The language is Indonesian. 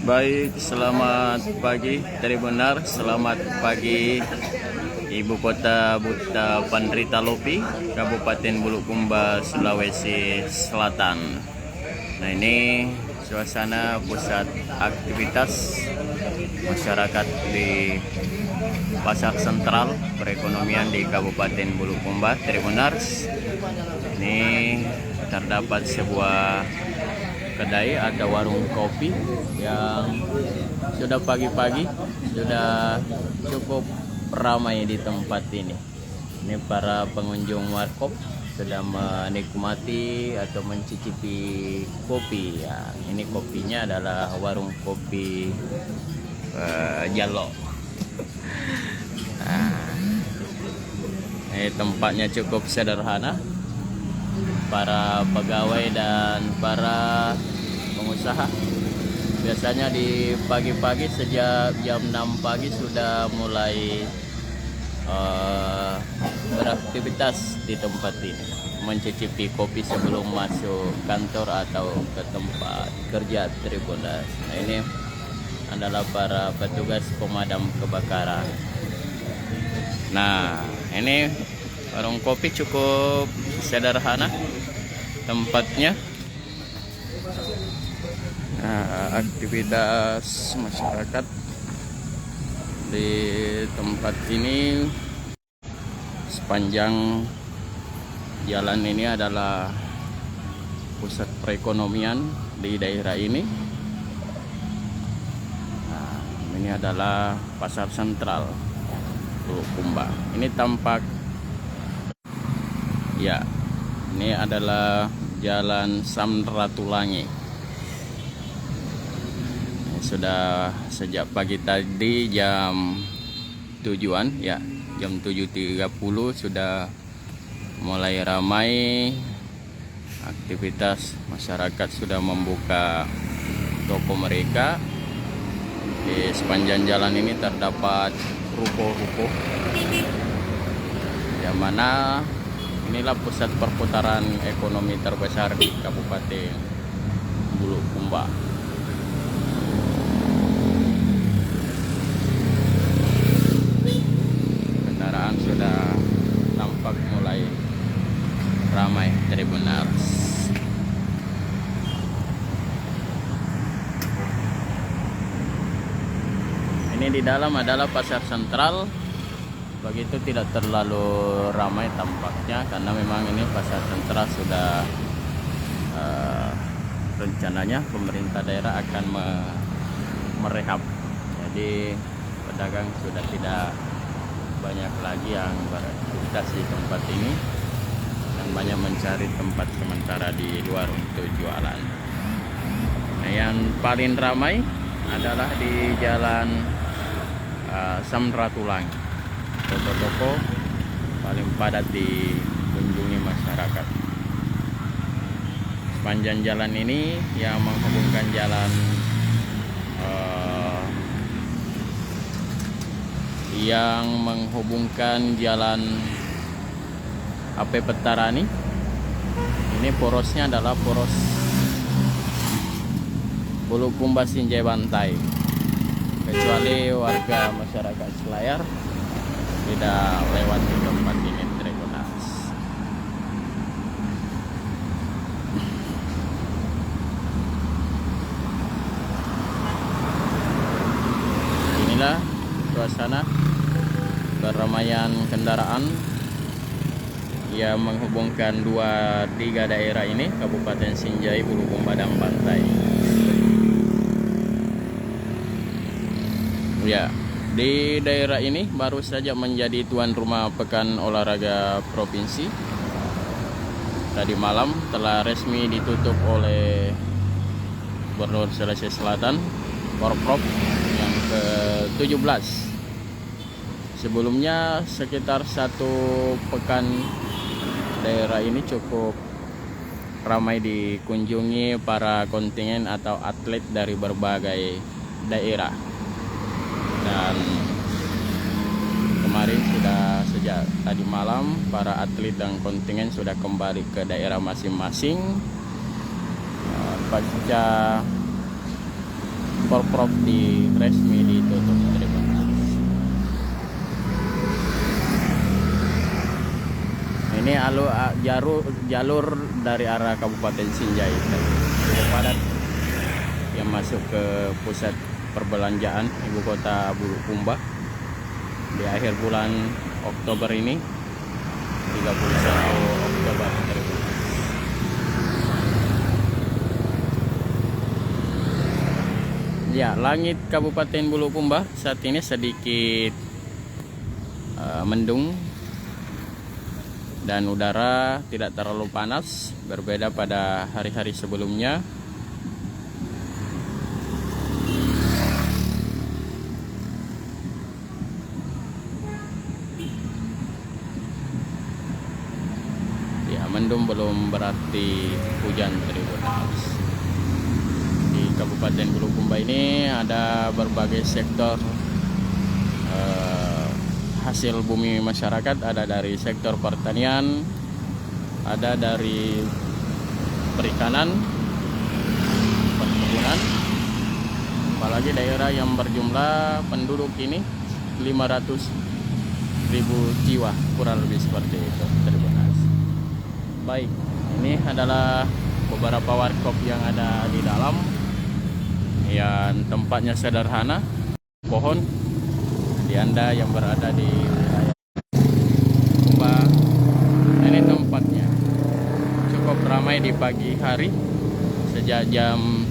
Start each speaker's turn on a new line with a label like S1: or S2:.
S1: Baik, selamat pagi dari Benar. Selamat pagi Ibu Kota Buta Pandrita Lopi, Kabupaten Bulukumba, Sulawesi Selatan. Nah, ini suasana pusat aktivitas masyarakat di Pasar Sentral Perekonomian di Kabupaten Bulukumba, Tribunars. Ini terdapat sebuah kedai atau warung kopi yang sudah pagi-pagi sudah cukup ramai di tempat ini. Ini para pengunjung warkop sudah menikmati atau mencicipi kopi ya. Ini kopinya adalah warung kopi Jalo. Nah, ini tempatnya cukup sederhana. Para pegawai dan para pengusaha biasanya di pagi-pagi sejak jam 6 pagi sudah mulai beraktivitas di tempat ini, mencicipi kopi sebelum masuk kantor atau ke tempat kerja Tribuners. Nah, ini adalah para petugas pemadam kebakaran. Nah, ini warung kopi cukup sederhana tempatnya. Nah, aktivitas masyarakat di tempat ini sepanjang jalan ini adalah pusat perekonomian di daerah ini. Nah, ini adalah Pasar Sentral Bulukumba. Ini tampak ya, ini adalah Jalan Samratulangi. Sudah sejak pagi tadi jam 7-an ya, jam 7.30 sudah mulai ramai aktivitas masyarakat, sudah membuka toko mereka. Di sepanjang jalan ini terdapat ruko-ruko yang mana inilah pusat perputaran ekonomi terbesar di Kabupaten Bulukumba. Kendaraan sudah tampak mulai ramai Tribuners. Ini di dalam adalah Pasar Sentral. Begitu tidak terlalu ramai tampaknya karena memang ini Pasar Sentral sudah rencananya pemerintah daerah akan merehab. Jadi pedagang sudah tidak banyak lagi yang beraktivitas di tempat ini dan banyak mencari tempat sementara di luar untuk jualan. Nah, yang paling ramai adalah di Jalan Samratulangi. Toko-toko paling padat dikunjungi masyarakat. Sepanjang jalan ini yang menghubungkan jalan AP Petarani. Ini porosnya adalah poros Bulukumba Sinjai Bantai. Kecuali warga masyarakat Selayar tidak lewat di tempat ini Tribuners. Inilah suasana keramaian kendaraan yang menghubungkan tiga daerah ini, Kabupaten Sinjai, Bulukumba dan Bantai. Ya, di daerah ini baru saja menjadi tuan rumah Pekan Olahraga Provinsi. Tadi malam telah resmi ditutup oleh Gubernur Sulawesi Selatan, Forprov yang ke-17. Sebelumnya sekitar 1 pekan daerah ini cukup ramai dikunjungi para kontingen atau atlet dari berbagai daerah. Dan kemarin sudah sejak tadi malam para atlet dan kontingen sudah kembali ke daerah masing-masing pasca Porprov di resmi ditutup. Terima kasih. Ini jalur dari arah Kabupaten Sinjai cukup padat yang masuk ke pusat perbelanjaan ibu kota Bulukumba di akhir bulan Oktober ini, 31 Oktober. Ya, langit Kabupaten Bulukumba saat ini sedikit mendung dan udara tidak terlalu panas, berbeda pada hari-hari sebelumnya. Ya, mendung belum berarti hujan Tribuners. Di Kabupaten Bulukumba ini ada berbagai sektor hasil bumi masyarakat, ada dari sektor pertanian, ada dari perikanan, perkebunan, apalagi daerah yang berjumlah penduduk ini 500.000 jiwa, kurang lebih seperti itu. Terima kasih. Baik, ini adalah beberapa warkop yang ada di dalam, yang tempatnya sederhana, pohon. Di Anda yang berada di wilayah Kumba, ini tempatnya cukup ramai di pagi hari sejak jam